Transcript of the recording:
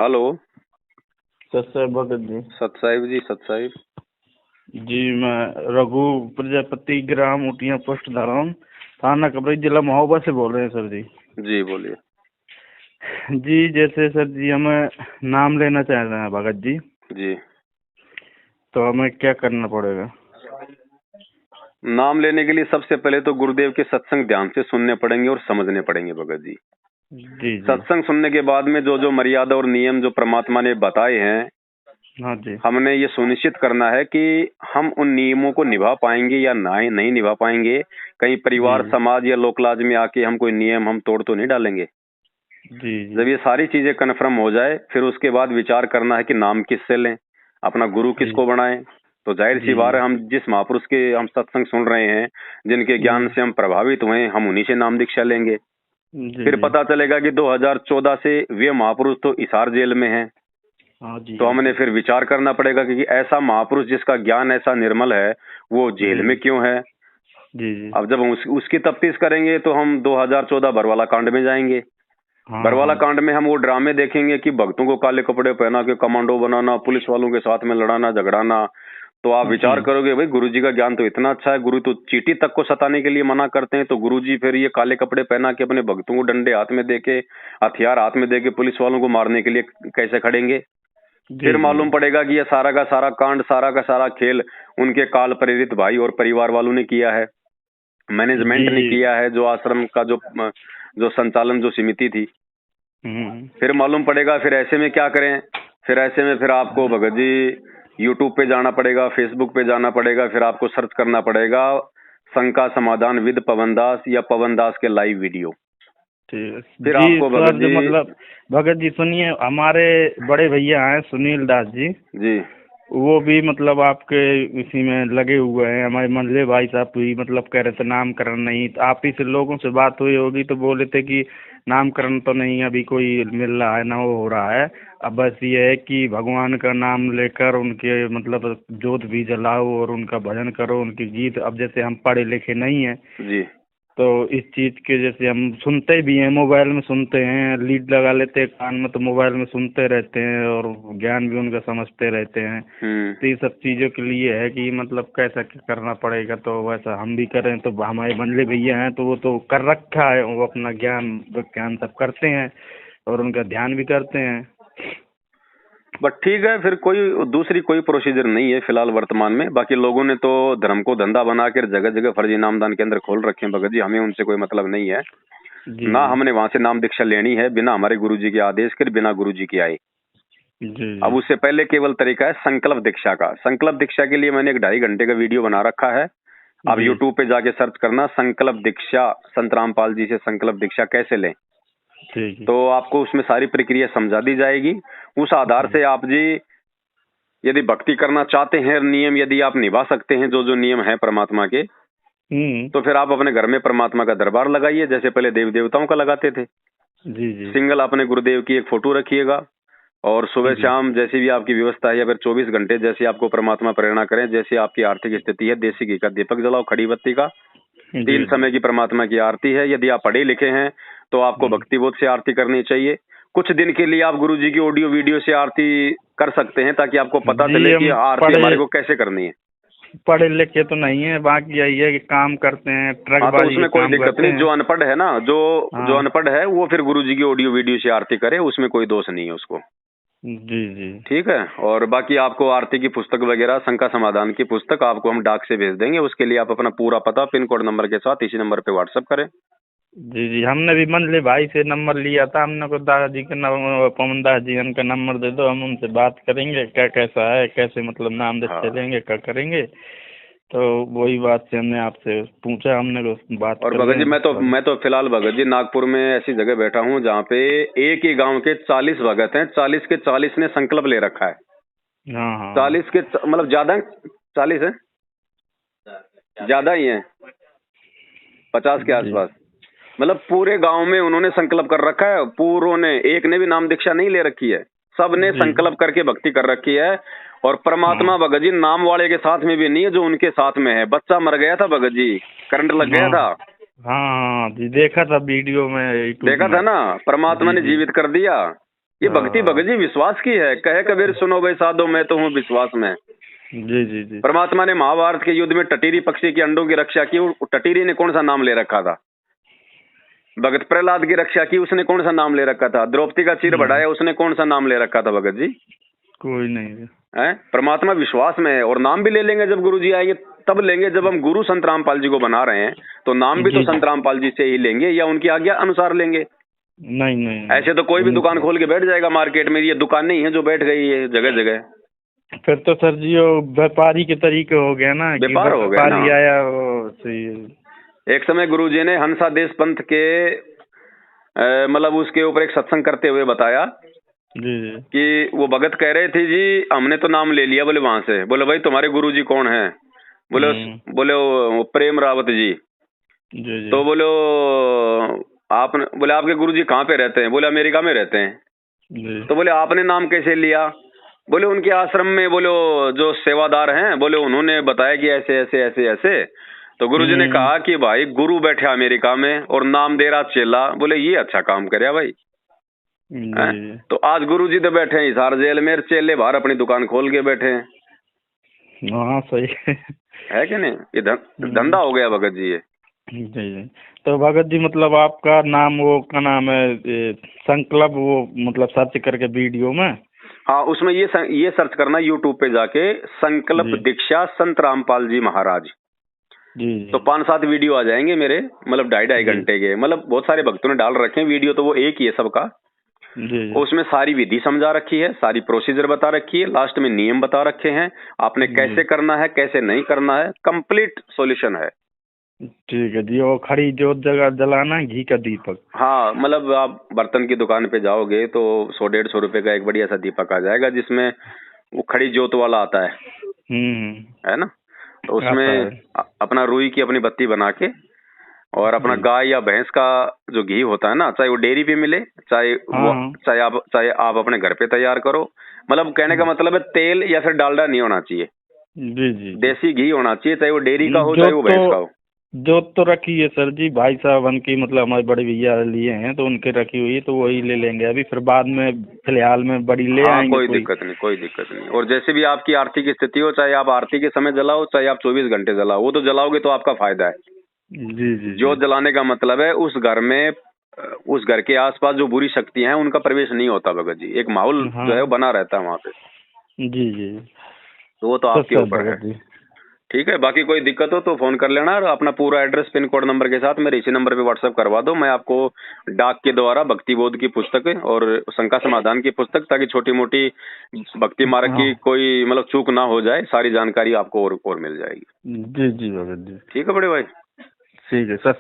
Hello. सत भगत जी। सत साहिब जी, सत साहिब जी, मैं रघु प्रजापति, ग्राम उटिया, पोस्ट धाराम, थाना कबरई, जिला महोबा से बोल रहे हैं सर जी। जी बोलिए। जी जैसे सर जी हमें नाम लेना चाह रहे हैं भगत जी, जी, तो हमें क्या करना पड़ेगा? नाम लेने के लिए सबसे पहले तो गुरुदेव के सत्संग ध्यान से सुनने पड़ेंगे और समझने पड़ेंगे भगत जी। जी जी। सत्संग सुनने के बाद में जो जो मर्यादा और नियम जो परमात्मा ने बताए हैं, हाँ जी। हमने ये सुनिश्चित करना है कि हम उन नियमों को निभा पाएंगे या नहीं निभा पाएंगे। कहीं परिवार, जी समाज या लोकलाज में आके हम कोई नियम हम तोड़ तो नहीं डालेंगे। जी। जी जब ये सारी चीजें कन्फर्म हो जाए, फिर उसके बाद विचार करना है कि नाम किससे लें, अपना गुरु जी किसको बनाएं। तो जाहिर सी जी। बात है, हम जिस महापुरुष के हम सत्संग सुन रहे हैं, जिनके ज्ञान जी से हम प्रभावित हुए, हम उन्हीं से नाम दीक्षा लेंगे। जी। फिर जी। पता चलेगा कि 2014 से वे महापुरुष तो हिसार जेल में हैं। हाँ जी। तो हाँ हमने जी। फिर विचार करना पड़ेगा कि ऐसा महापुरुष जिसका ज्ञान ऐसा निर्मल है, वो जेल जी में क्यों है। जी। जी। अब जब हम उसकी तफ्तीश करेंगे तो हम 2014 बरवाला कांड में जाएंगे। हाँ बरवाला हाँ। कांड में हम वो ड्रामे देखेंगे कि भक्तों को काले कपड़े पहना के कमांडो बनाना, पुलिस वालों के साथ में लड़ाना झगड़ाना। तो आप जी विचार करोगे, भाई गुरुजी का ज्ञान तो इतना अच्छा है, गुरु तो चींटी तक को सताने के लिए मना करते हैं, तो गुरुजी फिर ये काले कपड़े पहना के अपने भक्तों को डंडे हाथ में देके, हथियार हाथ में देके पुलिस वालों को मारने के लिए कैसे खड़ेंगे। जी। फिर जी मालूम पड़ेगा कि ये सारा का सारा कांड, सारा का सारा खेल उनके काल प्रेरित भाई और परिवार वालों ने किया है, मैनेजमेंट ने जी। किया है, जो आश्रम का जो जो संचालन जो समिति थी। हम्म। फिर मालूम पड़ेगा, फिर ऐसे में क्या करें। फिर ऐसे में फिर आपको भगत जी यूट्यूब पे जाना पड़ेगा, फेसबुक पे जाना पड़ेगा, फिर आपको सर्च करना पड़ेगा शंका समाधान विद पवन दास या पवन दास के लाइव वीडियो। ठीक है फिर जी। आपको भगत सर जो जी। मतलब भगत जी सुनिए, हमारे बड़े भैया हैं सुनील दास जी, जी वो भी मतलब आपके इसी में लगे हुए हैं। हमारे मंझले भाई साहब भी मतलब कह रहे थे नामकरण नहीं, तो आप ही से लोगों से बात हुई होगी तो बोले थे कि नामकरण तो नहीं अभी कोई मिल रहा है, ना वो हो रहा है। अब बस ये है कि भगवान का नाम लेकर उनके मतलब जोत भी जलाओ और उनका भजन करो, उनके गीत। अब जैसे हम पढ़े लिखे नहीं हैं, जी। तो इस चीज के जैसे हम सुनते भी हैं, मोबाइल में सुनते हैं, लीड लगा लेते हैं कान में, तो मोबाइल में सुनते रहते हैं और ज्ञान भी उनका समझते रहते हैं। तो ये सब चीजों के लिए है कि मतलब कैसा क्या करना पड़ेगा, तो वैसा हम भी करें। तो हमारे मंडले भैया हैं तो वो तो कर रखा है, वो अपना ज्ञान विज्ञान सब करते हैं और उनका ध्यान भी करते हैं। बट ठीक है, फिर कोई दूसरी कोई प्रोसीजर नहीं है फिलहाल वर्तमान में। बाकी लोगों ने तो धर्म को धंधा बनाकर जगह जगह फर्जी नामदान केंद्र खोल रखे हैं भगत जी, हमें उनसे कोई मतलब नहीं है। जी ना जी। हमने वहां से नाम दीक्षा लेनी है बिना हमारे गुरुजी के आदेश के, बिना गुरुजी के आए। जी अब जी। उससे पहले केवल तरीका है संकल्प दीक्षा का। संकल्प दीक्षा के लिए मैंने एक 2.5 घंटे का वीडियो बना रखा है। आप जी यूट्यूब पे जाके सर्च करना संकल्प दीक्षा, संत रामपाल जी से संकल्प दीक्षा कैसे लें। ठीक है। तो आपको उसमें सारी प्रक्रिया समझा दी जाएगी। उस आधार जी। से आप जी यदि भक्ति करना चाहते हैं, नियम यदि आप निभा सकते हैं, जो जो नियम है परमात्मा के, तो फिर आप अपने घर में परमात्मा का दरबार लगाइए, जैसे पहले देवी देवताओं का लगाते थे। जी जी। सिंगल अपने गुरुदेव की एक फोटो रखिएगा, और सुबह जी शाम जैसी भी आपकी व्यवस्था है, या फिर 24 घंटे जैसे आपको परमात्मा प्रेरणा करें, जैसी आपकी आर्थिक स्थिति है, देसी घी का दीपक जलाओ, खड़ी बत्ती का। जी। 3 समय की परमात्मा की आरती है। यदि आप पढ़े लिखे हैं तो आपको जी भक्तिबोध से आरती करनी चाहिए। कुछ दिन के लिए आप गुरुजी की ऑडियो वीडियो से आरती कर सकते हैं, ताकि आपको पता जी। चले कि हम आरती पढ़े हमारे को कैसे करनी है। पढ़े लिखे तो नहीं है, बाकी यही है कि काम करते हैं, हाँ, तो ट्रकबाजी के उसमें कोई काम दिक्कत करते नहीं। हैं। जो अनपढ़ है ना, जो हाँ। अनपढ़ है वो फिर गुरुजी की ऑडियो वीडियो से आरती करे, उसमें कोई दोष नहीं है उसको। जी जी। ठीक है। और बाकी आपको आरती की पुस्तक वगैरह, शंका समाधान की पुस्तक आपको हम डाक से भेज देंगे। उसके लिए आप अपना पूरा पता पिन कोड नंबर के साथ इसी नंबर पे व्हाट्सएप करें। जी जी। हमने भी मंझले भाई से नंबर लिया था, हमने को दादाजी का नंबर, पवन दास जी उनका नंबर दे दो, हम उनसे बात करेंगे क्या कैसा है, कैसे मतलब नाम दे हाँ। चलेंगे, क्या करेंगे। तो वही बात से हमने आपसे पूछा, हमने को बात और कर भगत जी, लें थोड़ी। मैं तो फिलहाल भगत जी नागपुर में ऐसी जगह बैठा हूँ जहाँ पे एक ही गांव के 40 भगत हैं। 40 के 40 ने संकल्प ले रखा है। हाँ हाँ। 40 के मतलब ज्यादा है, 40 है, ज्यादा ही है, 50 के जी आसपास। मतलब पूरे गांव में उन्होंने संकल्प कर रखा है। पूरों ने, एक ने भी नाम दीक्षा नहीं ले रखी है, सब ने जी। संकल्प करके भक्ति कर रखी है। और हाँ परमात्मा भगत जी नाम वाले के साथ में भी नहीं है, जो उनके साथ में है। बच्चा मर गया था भगत जी, करंट लग गया हाँ था, हाँ। हाँ जी, देखा था वीडियो में यूट्यूब देखा में। था ना। परमात्मा जी ने जी। जीवित कर दिया। ये भक्ति भगत जी विश्वास की है। कहे कबीर सुनो भाई साधो मैं तो हूँ विश्वास में। जी जी जी। परमात्मा ने महाभारत के युद्ध में टटीरी पक्षी के अंडों की रक्षा की, टटीरी ने कौन सा नाम ले रखा था? भगत प्रहलाद की रक्षा की, उसने कौन सा नाम ले रखा था? द्रौपदी का चीर बढ़ाया, उसने कौन सा नाम ले रखा था भगत जी? कोई नहीं है। परमात्मा विश्वास में है। और नाम भी ले लेंगे जब गुरु जी आएंगे तब लेंगे। जब हम गुरु संत रामपाल जी को बना रहे हैं तो नाम भी तो संत रामपाल जी से ही लेंगे या उनकी आज्ञा अनुसार लेंगे। नहीं नहीं, ऐसे तो कोई भी दुकान खोल के बैठ जाएगा मार्केट में। ये दुकान नहीं है जो बैठ गई है जगह जगह। फिर तो सर जी वो व्यापारी के तरीके हो गया ना, व्यापार हो गया ना। आया एक समय गुरुजी ने हंसा देश पंथ के मतलब उसके ऊपर एक सत्संग करते हुए बताया जी कि वो भगत कह रहे थे जी हमने तो नाम ले लिया। बोले वहां से। बोले भाई तुम्हारे गुरुजी कौन है? बोले वो प्रेम रावत जी। जी। तो बोले आपने, बोले आपके गुरुजी कहाँ पे रहते हैं? बोले अमेरिका में रहते हैं जी। तो बोले आपने नाम कैसे लिया? बोले उनके आश्रम में बोले जो सेवादार हैं बोले उन्होंने बताया कि ऐसे ऐसे ऐसे ऐसे। तो गुरुजी ने कहा कि भाई गुरु बैठे अमेरिका में और नाम दे रहा चेला। बोले ये अच्छा काम करे भाई। तो आज गुरुजी तो बैठे हैं हिसार जेल में, चेले बाहर अपनी दुकान खोल के बैठे हैं। हाँ सही है कि नहीं? ये धंधा हो गया भगत जी ये। जी। तो भगत जी मतलब आपका नाम वो क्या नाम है संकल्प, वो मतलब सर्च करके वीडियो में, हाँ उसमें ये सर्च करना यूट्यूब पे जाके संकल्प दीक्षा संत रामपाल जी महाराज जी। तो 5-7 वीडियो आ जाएंगे मेरे, मतलब 2.5 घंटे के। मतलब बहुत सारे भक्तों ने डाल रखे हैं वीडियो, तो वो एक ही है सबका जी। उसमें सारी विधि समझा रखी है, सारी प्रोसीजर बता रखी है, लास्ट में नियम बता रखे हैं आपने कैसे करना है कैसे नहीं करना है, कंप्लीट सॉल्यूशन है। ठीक है जी। वो खड़ी जोत जगह जलाना, घी का दीपक। हाँ मतलब आप बर्तन की दुकान पे जाओगे तो 100-150 रुपए का एक बढ़िया सा दीपक आ जाएगा जिसमें वो खड़ी जोत वाला आता है है ना। तो उसमें अपना रुई की अपनी बत्ती बना के और अपना गाय या भैंस का जो घी होता है ना, चाहे वो डेयरी पे मिले चाहे आप अपने घर पे तैयार करो। मतलब कहने का मतलब है तेल या फिर डालडा नहीं होना चाहिए जी जी। देसी घी होना चाहिए, चाहे वो डेयरी का हो चाहे वो भैंस का हो। जोत तो रखी है सर जी, भाई साहब उनकी मतलब हमारे बड़े भैया लिए हैं तो उनके रखी हुई है, तो वही ले लेंगे अभी। फिर बाद में फिलहाल में बड़ी ले आएंगे। कोई दिक्कत नहीं, कोई दिक्कत नहीं। और जैसे भी आपकी आरती की स्थिति हो, चाहे आप आरती के समय जलाओ चाहे आप 24 घंटे जलाओ, वो तो जलाओगे तो आपका फायदा है जी जी। जोत जलाने का मतलब है उस घर में, उस घर के आसपास जो बुरी शक्तियां हैं उनका प्रवेश नहीं होता भगत जी। एक माहौल जो है वो बना रहता है वहाँ पे जी जी। तो वो तो आपके ऊपर है। ठीक है, बाकी कोई दिक्कत हो तो फोन कर लेना और अपना पूरा एड्रेस पिन कोड नंबर के साथ मेरे इसी नंबर पे व्हाट्सएप करवा दो। मैं आपको डाक के द्वारा भक्ति बोध की पुस्तक और शंका समाधान की पुस्तक, ताकि छोटी मोटी भक्ति मार्ग की कोई मतलब चूक ना हो जाए, सारी जानकारी आपको और मिल जाएगी। जी जी भगत जी। ठीक है बड़े भाई। ठीक है सत